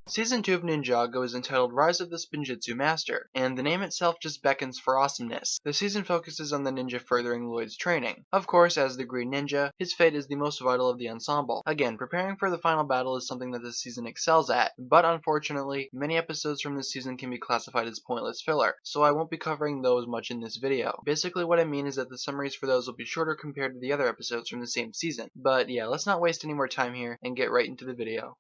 Season 2 of Ninjago is entitled Rise of the Spinjitzu Master, and the name itself just beckons for awesomeness. The season focuses on the ninja furthering Lloyd's training. Of course, as the Green Ninja, his fate is the most vital of the ensemble. Again, preparing for the final battle is something that this season excels at, but unfortunately, many episodes from this season can be classified as pointless filler, so I won't be covering those much in this video. Basically what I mean is that the summaries for those will be shorter compared to the other episodes from the same season. But yeah, let's not waste any more time here and get right into the video.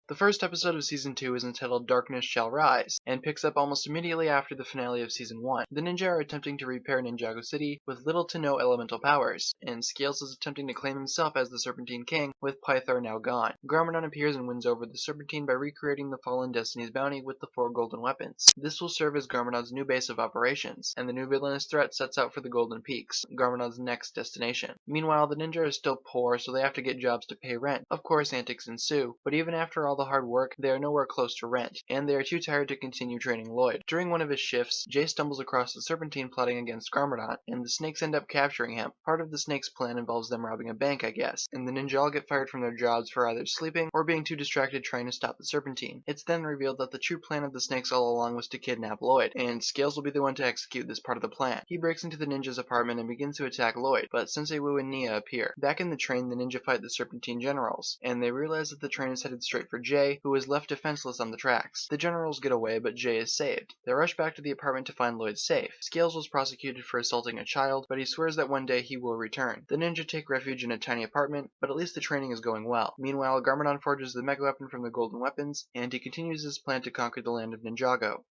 The first episode of Season 2 is entitled Darkness Shall Rise, and picks up almost immediately after the finale of Season 1. The ninja are attempting to repair Ninjago City with little to no elemental powers, and Scales is attempting to claim himself as the Serpentine King, with Pythor now gone. Garmadon appears and wins over the Serpentine by recreating the fallen Destiny's bounty with the 4 golden weapons. This will serve as Garmadon's new base of operations, and the new villainous threat sets out for the Golden Peaks, Garmadon's next destination. Meanwhile, the ninja are still poor, so they have to get jobs to pay rent. Of course, antics ensue, but even after all the hard work, they are nowhere close to rent, and they are too tired to continue training Lloyd. During one of his shifts, Jay stumbles across the Serpentine plotting against Garmadon, and the snakes end up capturing him. Part of the snakes' plan involves them robbing a bank, I guess, and the ninja all get fired from their jobs for either sleeping or being too distracted trying to stop the Serpentine. It's then revealed that the true plan of the snakes all along was to kidnap Lloyd, and Scales will be the one to execute this part of the plan. He breaks into the ninja's apartment and begins to attack Lloyd, but Sensei Wu and Nia appear. Back in the train, the ninja fight the Serpentine generals, and they realize that the train is headed straight for Jay, who is left defenseless on the tracks. The generals get away, but Jay is saved. They rush back to the apartment to find Lloyd safe. Scales was prosecuted for assaulting a child, but he swears that one day he will return. The ninja take refuge in a tiny apartment, but at least the training is going well. Meanwhile, Garmadon forges the mega weapon from the golden weapons, and he continues his plan to conquer the land of Ninjago.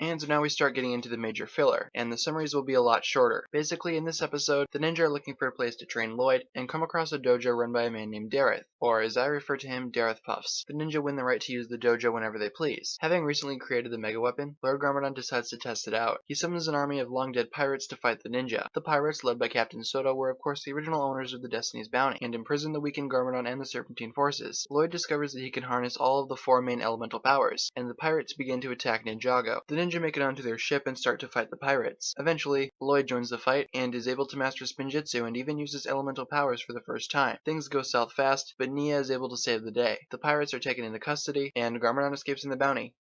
And now we start getting into the major filler, and the summaries will be a lot shorter. Basically, in this episode, the ninja are looking for a place to train Lloyd, and come across a dojo run by a man named Dareth, or as I refer to him, Dareth Puffs. The ninja win the right to use the dojo whenever they please. Having recently created the mega weapon, Lord Garmadon decides to test it out. He summons an army of long-dead pirates to fight the ninja. The pirates, led by Captain Soda, were of course the original owners of the Destiny's bounty, and imprison the weakened Garmadon and the Serpentine forces. Lloyd discovers that he can harness all of the 4 main elemental powers, and the pirates begin to attack Ninjago. The ninja make it onto their ship and start to fight the pirates. Eventually, Lloyd joins the fight and is able to master Spinjitzu and even uses elemental powers for the first time. Things go south fast, but Nia is able to save the day. The pirates are taken into custody, and Garmadon escapes in the bounty.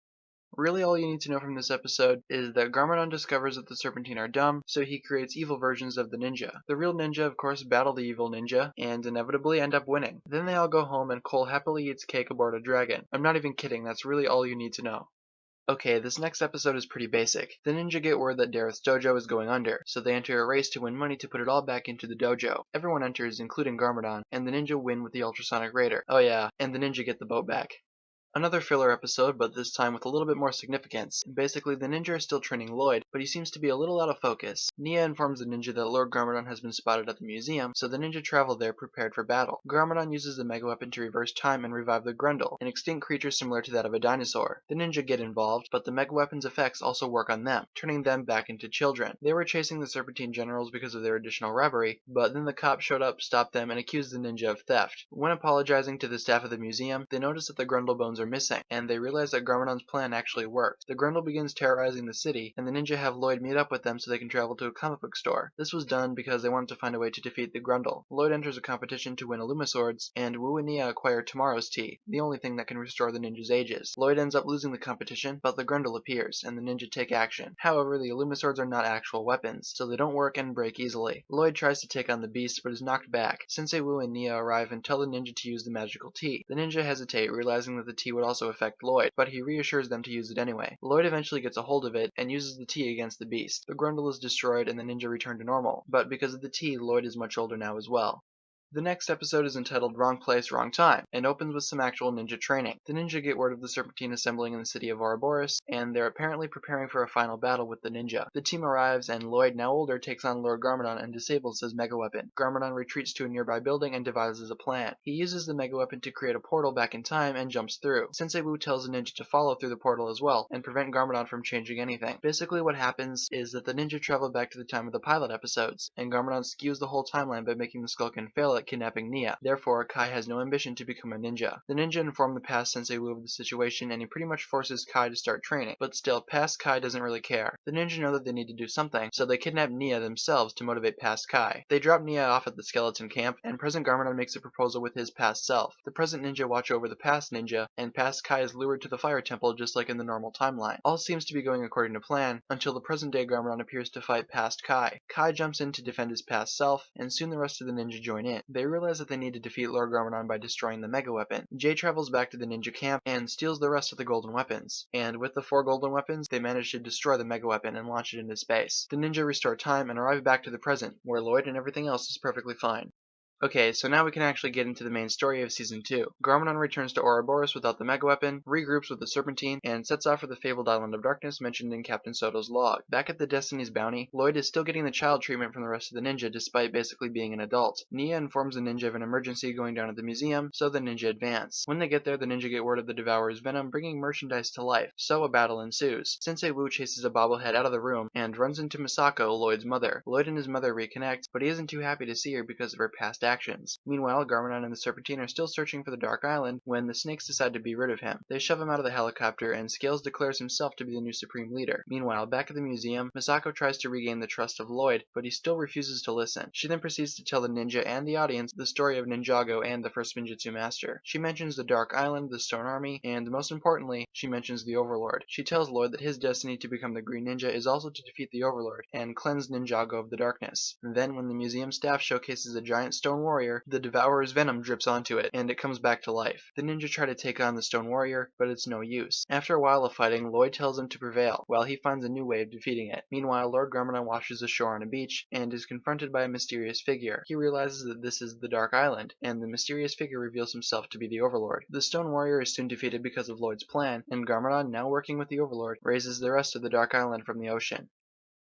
Really all you need to know from this episode is that Garmadon discovers that the Serpentine are dumb, so he creates evil versions of the ninja. The real ninja of course battle the evil ninja, and inevitably end up winning. Then they all go home and Cole happily eats cake aboard a dragon. I'm not even kidding, that's really all you need to know. Okay, this next episode is pretty basic. The ninja get word that Dareth's dojo is going under, so they enter a race to win money to put it all back into the dojo. Everyone enters, including Garmadon, and the ninja win with the ultrasonic raider. Oh yeah, and the ninja get the boat back. Another filler episode, but this time with a little bit more significance. Basically, the ninja is still training Lloyd, but he seems to be a little out of focus. Nia informs the ninja that Lord Garmadon has been spotted at the museum, so the ninja travel there prepared for battle. Garmadon uses the mega weapon to reverse time and revive the Grundle, an extinct creature similar to that of a dinosaur. The ninja get involved, but the mega weapon's effects also work on them, turning them back into children. They were chasing the Serpentine generals because of their additional robbery, but then the cop showed up, stopped them, and accused the ninja of theft. When apologizing to the staff of the museum, they notice that the Grundle bones are missing, and they realize that Garmadon's plan actually worked. The Grundle begins terrorizing the city, and the ninja have Lloyd meet up with them so they can travel to a comic book store. This was done because they wanted to find a way to defeat the Grundle. Lloyd enters a competition to win Illumiswords, and Wu and Nia acquire Tomorrow's Tea, the only thing that can restore the ninja's ages. Lloyd ends up losing the competition, but the Grundle appears, and the ninja take action. However, the Illumiswords are not actual weapons, so they don't work and break easily. Lloyd tries to take on the beast, but is knocked back. Sensei Wu and Nia arrive and tell the ninja to use the magical tea. The ninja hesitate, realizing that the tea would also affect Lloyd, but he reassures them to use it anyway. Lloyd eventually gets a hold of it and uses the tea against the beast. The Grundle is destroyed and the ninja return to normal, but because of the tea, Lloyd is much older now as well. The next episode is entitled Wrong Place, Wrong Time, and opens with some actual ninja training. The ninja get word of the Serpentine assembling in the city of Ouroboros, and they're apparently preparing for a final battle with the ninja. The team arrives, and Lloyd, now older, takes on Lord Garmadon and disables his mega weapon. Garmadon retreats to a nearby building and devises a plan. He uses the mega weapon to create a portal back in time and jumps through. Sensei Wu tells the ninja to follow through the portal as well, and prevent Garmadon from changing anything. Basically what happens is that the ninja travel back to the time of the pilot episodes, and Garmadon skews the whole timeline by making the Skullkin fail like kidnapping Nia. Therefore, Kai has no ambition to become a ninja. The ninja inform the past Sensei Wu of the situation, and he pretty much forces Kai to start training. But still, past Kai doesn't really care. The ninja know that they need to do something, so they kidnap Nia themselves to motivate past Kai. They drop Nia off at the skeleton camp, and present Garmadon makes a proposal with his past self. The present ninja watch over the past ninja, and past Kai is lured to the fire temple just like in the normal timeline. All seems to be going according to plan, until the present day Garmadon appears to fight past Kai. Kai jumps in to defend his past self, and soon the rest of the ninja join in. They realize that they need to defeat Lord Garmadon by destroying the mega weapon. Jay travels back to the ninja camp and steals the rest of the golden weapons. And with the 4 golden weapons, they manage to destroy the mega weapon and launch it into space. The ninja restore time and arrive back to the present, where Lloyd and everything else is perfectly fine. Okay, so now we can actually get into the main story of Season 2. Garmadon returns to Ouroboros without the mega weapon, regroups with the Serpentine, and sets off for the fabled Island of Darkness mentioned in Captain Soto's log. Back at the Destiny's Bounty, Lloyd is still getting the child treatment from the rest of the ninja despite basically being an adult. Nia informs the ninja of an emergency going down at the museum, so the ninja advance. When they get there, the ninja get word of the Devourer's venom bringing merchandise to life, so a battle ensues. Sensei Wu chases a bobblehead out of the room and runs into Misako, Lloyd's mother. Lloyd and his mother reconnect, but he isn't too happy to see her because of her past actions. Meanwhile, Garmadon and the Serpentine are still searching for the Dark Island when the snakes decide to be rid of him. They shove him out of the helicopter, and Scales declares himself to be the new supreme leader. Meanwhile, back at the museum, Misako tries to regain the trust of Lloyd, but he still refuses to listen. She then proceeds to tell the ninja and the audience the story of Ninjago and the first Spinjitzu master. She mentions the Dark Island, the Stone Army, and most importantly, she mentions the Overlord. She tells Lloyd that his destiny to become the Green Ninja is also to defeat the Overlord and cleanse Ninjago of the darkness. Then, when the museum staff showcases a giant stone warrior, the Devourer's venom drips onto it, and it comes back to life. The ninja try to take on the Stone Warrior, but it's no use. After a while of fighting, Lloyd tells him to prevail, while he finds a new way of defeating it. Meanwhile, Lord Garmadon washes ashore on a beach, and is confronted by a mysterious figure. He realizes that this is the Dark Island, and the mysterious figure reveals himself to be the Overlord. The Stone Warrior is soon defeated because of Lloyd's plan, and Garmadon, now working with the Overlord, raises the rest of the Dark Island from the ocean.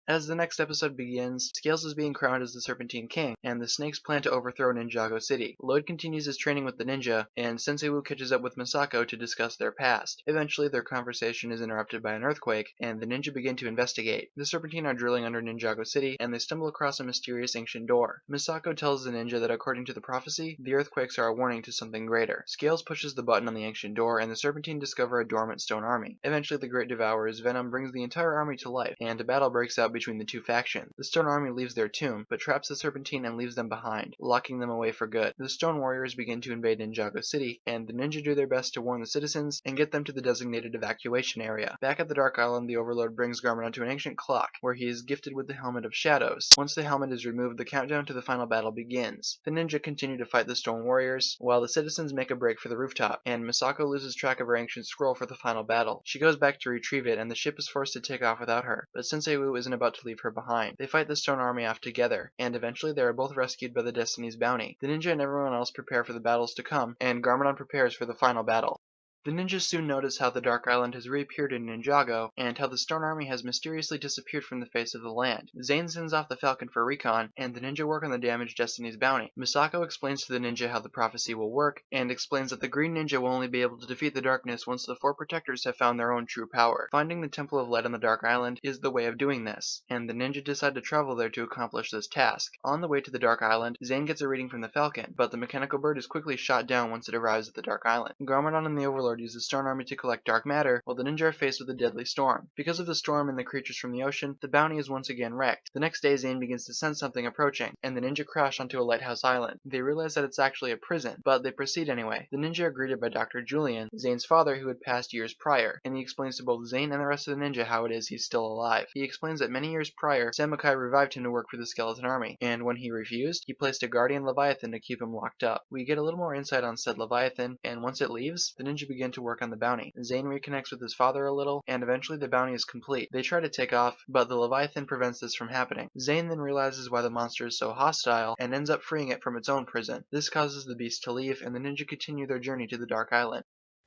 As the next episode begins, Scales is being crowned as the Serpentine King, and the snakes plan to overthrow Ninjago City. Lloyd continues his training with the ninja, and Sensei Wu catches up with Misako to discuss their past. Eventually, their conversation is interrupted by an earthquake, and the ninja begin to investigate. The Serpentine are drilling under Ninjago City, and they stumble across a mysterious ancient door. Misako tells the ninja that according to the prophecy, the earthquakes are a warning to something greater. Scales pushes the button on the ancient door, and the Serpentine discover a dormant stone army. Eventually, the Great Devourer's venom brings the entire army to life, and a battle breaks out between the two factions. The Stone Army leaves their tomb, but traps the Serpentine and leaves them behind, locking them away for good. The Stone Warriors begin to invade Ninjago City, and the ninja do their best to warn the citizens and get them to the designated evacuation area. Back at the Dark Island, the Overlord brings Garmadon to an ancient clock, where he is gifted with the Helmet of Shadows. Once the helmet is removed, the countdown to the final battle begins. The ninja continue to fight the Stone Warriors, while the citizens make a break for the rooftop, and Misako loses track of her ancient scroll for the final battle. She goes back to retrieve it, and the ship is forced to take off without her, but Sensei Wu isn't about to leave her behind. They fight the Stone Army off together, and eventually they are both rescued by the Destiny's Bounty. The ninja and everyone else prepare for the battles to come, and Garmadon prepares for the final battle. The ninjas soon notice how the Dark Island has reappeared in Ninjago, and how the Stone Army has mysteriously disappeared from the face of the land. Zane sends off the Falcon for recon, and the ninja work on the damaged Destiny's Bounty. Misako explains to the ninja how the prophecy will work, and explains that the Green Ninja will only be able to defeat the darkness once the 4 protectors have found their own true power. Finding the Temple of Light on the Dark Island is the way of doing this, and the ninja decide to travel there to accomplish this task. On the way to the Dark Island, Zane gets a reading from the Falcon, but the mechanical bird is quickly shot down once it arrives at the Dark Island. Garmadon and the Overlord use the Stone Army to collect dark matter, while the ninja are faced with a deadly storm. Because of the storm and the creatures from the ocean, the bounty is once again wrecked. The next day, Zane begins to sense something approaching, and the ninja crash onto a lighthouse island. They realize that it's actually a prison, but they proceed anyway. The ninja are greeted by Dr. Julian, Zane's father who had passed years prior, and he explains to both Zane and the rest of the ninja how it is he's still alive. He explains that many years prior, Samukai revived him to work for the Skeleton Army, and when he refused, he placed a guardian Leviathan to keep him locked up. We get a little more insight on said Leviathan, and once it leaves, the ninja begin to work on the bounty. Zane reconnects with his father a little, and eventually the bounty is complete. They try to take off, but the Leviathan prevents this from happening. Zane then realizes why the monster is so hostile, and ends up freeing it from its own prison. This causes the beast to leave, and the ninja continue their journey to the Dark Island.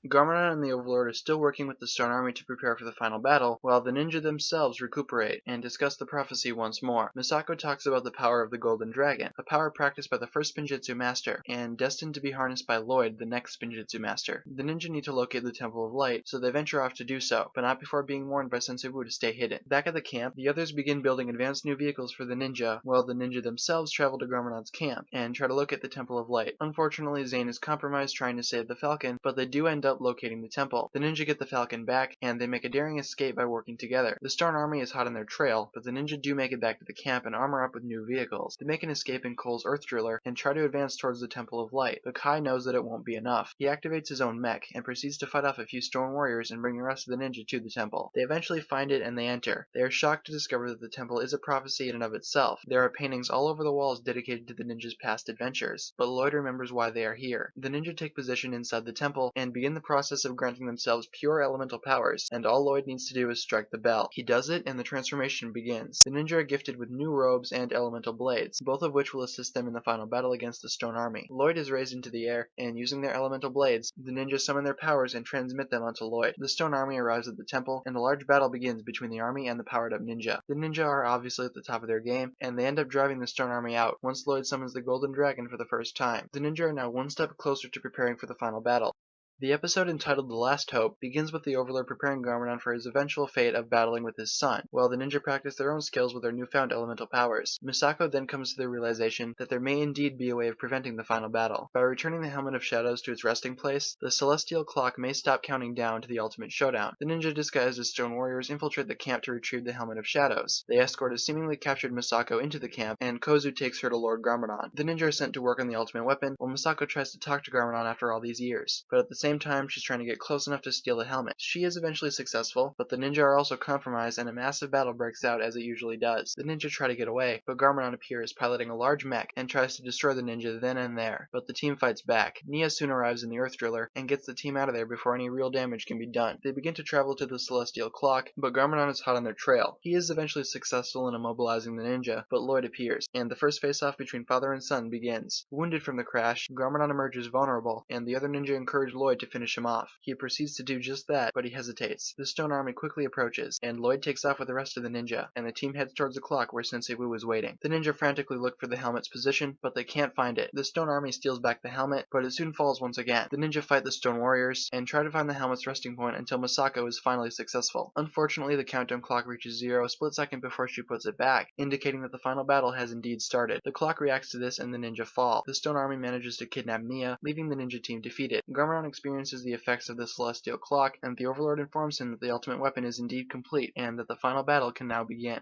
Garmadon and the Overlord are still working with the Stone Army to prepare for the final battle, while the ninja themselves recuperate and discuss the prophecy once more. Misako talks about the power of the Golden Dragon, a power practiced by the first Spinjitzu master, and destined to be harnessed by Lloyd, the next Spinjitzu master. The ninja need to locate the Temple of Light, so they venture off to do so, but not before being warned by Sensei Wu to stay hidden. Back at the camp, the others begin building advanced new vehicles for the ninja, while the ninja themselves travel to Garmadon's camp and try to locate the Temple of Light. Unfortunately, Zane is compromised trying to save the Falcon, but they do end up locating the temple. The ninja get the Falcon back, and they make a daring escape by working together. The Stone Army is hot on their trail, but the ninja do make it back to the camp and armor up with new vehicles. They make an escape in Cole's Earth Driller and try to advance towards the Temple of Light, but Kai knows that it won't be enough. He activates his own mech and proceeds to fight off a few stone warriors and bring the rest of the ninja to the temple. They eventually find it and they enter. They are shocked to discover that the temple is a prophecy in and of itself. There are paintings all over the walls dedicated to the ninja's past adventures, but Lloyd remembers why they are here. The ninja take position inside the temple and begin the process of granting themselves pure elemental powers, and all Lloyd needs to do is strike the bell. He does it and the transformation begins. The ninja are gifted with new robes and elemental blades, both of which will assist them in the final battle against the Stone Army. Lloyd is raised into the air, and using their elemental blades, the ninja summon their powers and transmit them onto Lloyd. The Stone Army arrives at the temple, and a large battle begins between the army and the powered-up ninja. The ninja are obviously at the top of their game, and they end up driving the Stone Army out once Lloyd summons the Golden Dragon for the first time. The ninja are now one step closer to preparing for the final battle. The episode entitled The Last Hope begins with the Overlord preparing Garmadon for his eventual fate of battling with his son, while the ninja practice their own skills with their newfound elemental powers. Misako then comes to the realization that there may indeed be a way of preventing the final battle. By returning the Helmet of Shadows to its resting place, the celestial clock may stop counting down to the ultimate showdown. The ninja disguised as stone warriors infiltrate the camp to retrieve the Helmet of Shadows. They escort a seemingly captured Misako into the camp, and Kozu takes her to Lord Garmadon. The ninja are sent to work on the ultimate weapon, while Misako tries to talk to Garmadon after all these years, but at the same time she's trying to get close enough to steal the helmet. She is eventually successful, but the ninja are also compromised and a massive battle breaks out as it usually does. The ninja try to get away, but Garmadon appears piloting a large mech and tries to destroy the ninja then and there, but the team fights back. Nia soon arrives in the Earth Driller and gets the team out of there before any real damage can be done. They begin to travel to the celestial clock, but Garmadon is hot on their trail. He is eventually successful in immobilizing the ninja, but Lloyd appears, and the first face-off between father and son begins. Wounded from the crash, Garmadon emerges vulnerable, and the other ninja encourage Lloyd to finish him off. He proceeds to do just that, but he hesitates. The Stone Army quickly approaches, and Lloyd takes off with the rest of the ninja, and the team heads towards the clock where Sensei Wu is waiting. The ninja frantically look for the helmet's position, but they can't find it. The Stone Army steals back the helmet, but it soon falls once again. The ninja fight the Stone Warriors, and try to find the helmet's resting point until Misako is finally successful. Unfortunately, the countdown clock reaches 0 a split second before she puts it back, indicating that the final battle has indeed started. The clock reacts to this and the ninja fall. The Stone Army manages to kidnap Nia, leaving the ninja team defeated. Garmadon experiences the effects of the celestial clock, and the Overlord informs him that the ultimate weapon is indeed complete, and that the final battle can now begin.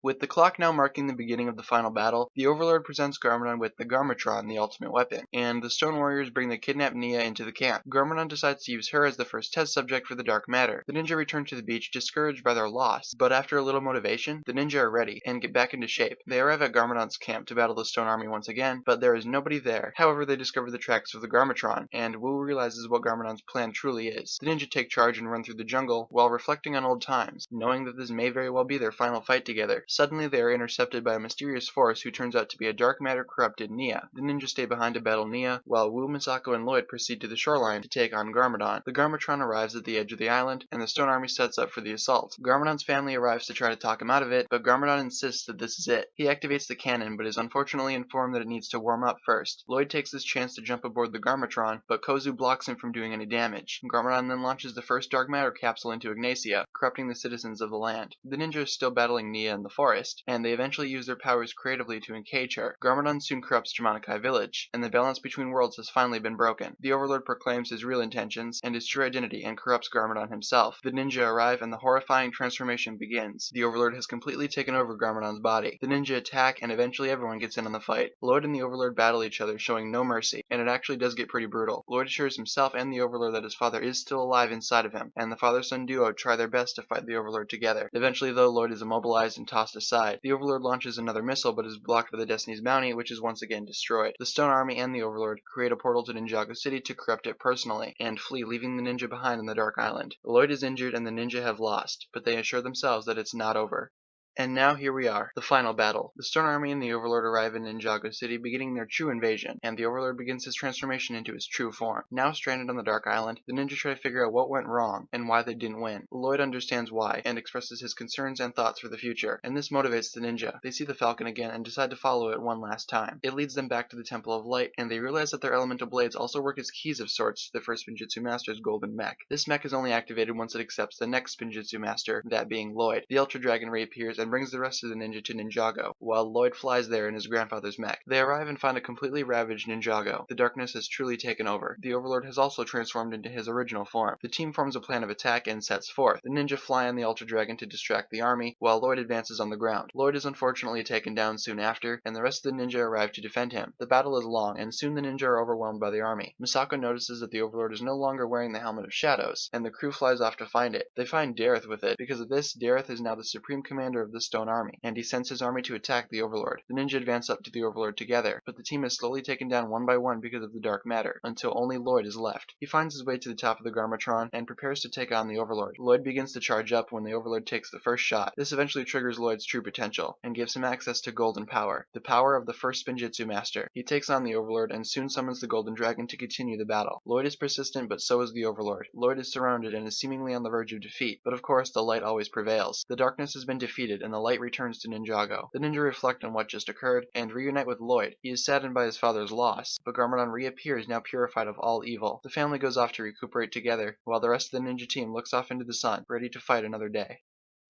With the clock now marking the beginning of the final battle, the Overlord presents Garmadon with the Garmatron, the ultimate weapon, and the Stone Warriors bring the kidnapped Nia into the camp. Garmadon decides to use her as the first test subject for the dark matter. The ninja return to the beach discouraged by their loss, but after a little motivation, the ninja are ready and get back into shape. They arrive at Garmadon's camp to battle the Stone Army once again, but there is nobody there. However, they discover the tracks of the Garmatron, and Wu realizes what Garmadon's plan truly is. The ninja take charge and run through the jungle while reflecting on old times, knowing that this may very well be their final fight together. Suddenly they are intercepted by a mysterious force who turns out to be a dark matter corrupted Nia. The ninja stay behind to battle Nia, while Wu, Misako, and Lloyd proceed to the shoreline to take on Garmadon. The Garmatron arrives at the edge of the island, and the Stone Army sets up for the assault. Garmadon's family arrives to try to talk him out of it, but Garmadon insists that this is it. He activates the cannon, but is unfortunately informed that it needs to warm up first. Lloyd takes this chance to jump aboard the Garmatron, but Kozu blocks him from doing any damage. Garmadon then launches the first dark matter capsule into Ignacia, corrupting the citizens of the land. The ninja is still battling Nia in the forest, and they eventually use their powers creatively to encage her. Garmadon soon corrupts Jamanakai village, and the balance between worlds has finally been broken. The Overlord proclaims his real intentions and his true identity and corrupts Garmadon himself. The ninja arrive and the horrifying transformation begins. The Overlord has completely taken over Garmadon's body. The ninja attack and eventually everyone gets in on the fight. Lloyd and the Overlord battle each other, showing no mercy, and it actually does get pretty brutal. Lloyd assures himself and the Overlord that his father is still alive inside of him, and the father-son duo try their best to fight the Overlord together. Eventually though, Lloyd is immobilized and tossed aside. The Overlord launches another missile but is blocked by the Destiny's Bounty, which is once again destroyed. The Stone Army and the Overlord create a portal to Ninjago City to corrupt it personally, and flee, leaving the ninja behind on the Dark Island. Lloyd is injured and the ninja have lost, but they assure themselves that it's not over. And now here we are, the final battle. The Stone Army and the Overlord arrive in Ninjago City, beginning their true invasion, and the Overlord begins his transformation into his true form. Now stranded on the Dark Island, the ninja try to figure out what went wrong and why they didn't win. Lloyd understands why, and expresses his concerns and thoughts for the future, and this motivates the ninja. They see the falcon again and decide to follow it one last time. It leads them back to the Temple of Light, and they realize that their elemental blades also work as keys of sorts to the first Spinjitzu Master's golden mech. This mech is only activated once it accepts the next Spinjitzu Master, that being Lloyd. The Ultra Dragon reappears and brings the rest of the ninja to Ninjago, while Lloyd flies there in his grandfather's mech. They arrive and find a completely ravaged Ninjago. The darkness has truly taken over. The Overlord has also transformed into his original form. The team forms a plan of attack and sets forth. The ninja fly on the Ultra Dragon to distract the army, while Lloyd advances on the ground. Lloyd is unfortunately taken down soon after, and the rest of the ninja arrive to defend him. The battle is long, and soon the ninja are overwhelmed by the army. Misako notices that the Overlord is no longer wearing the Helmet of Shadows, and the crew flies off to find it. They find Dareth with it. Because of this, Dareth is now the supreme commander of the Stone Army, and he sends his army to attack the Overlord. The ninja advance up to the Overlord together, but the team is slowly taken down one by one because of the dark matter, until only Lloyd is left. He finds his way to the top of the Garmatron and prepares to take on the Overlord. Lloyd begins to charge up when the Overlord takes the first shot. This eventually triggers Lloyd's true potential, and gives him access to golden power, the power of the first Spinjitzu Master. He takes on the Overlord and soon summons the Golden Dragon to continue the battle. Lloyd is persistent, but so is the Overlord. Lloyd is surrounded and is seemingly on the verge of defeat, but of course the light always prevails. The darkness has been defeated and the light returns to Ninjago. The ninja reflect on what just occurred and reunite with Lloyd. He is saddened by his father's loss, but Garmadon reappears now purified of all evil. The family goes off to recuperate together, while the rest of the ninja team looks off into the sun, ready to fight another day.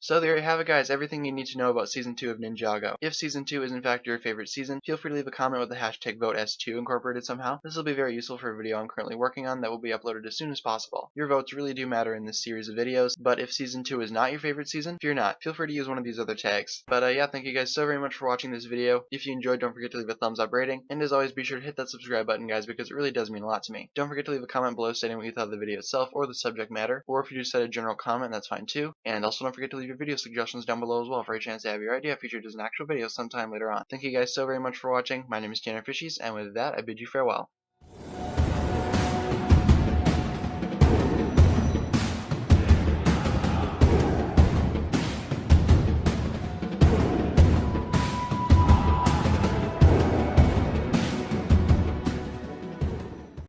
So there you have it, guys, everything you need to know about Season 2 of Ninjago. If Season 2 is in fact your favorite season, feel free to leave a comment with the hashtag VoteS2 incorporated somehow. This will be very useful for a video I'm currently working on that will be uploaded as soon as possible. Your votes really do matter in this series of videos, but if Season 2 is not your favorite season, fear not, feel free to use one of these other tags. But yeah, thank you guys so very much for watching this video. If you enjoyed, don't forget to leave a thumbs up rating, and as always, be sure to hit that subscribe button, guys, because it really does mean a lot to me. Don't forget to leave a comment below stating what you thought of the video itself or the subject matter, or if you just said a general comment, that's fine too. And also don't forget to leave your video suggestions down below as well for a chance to have your idea featured as an actual video sometime later on. Thank you guys so very much for watching. My name is TannerFishies, and with that, I bid you farewell.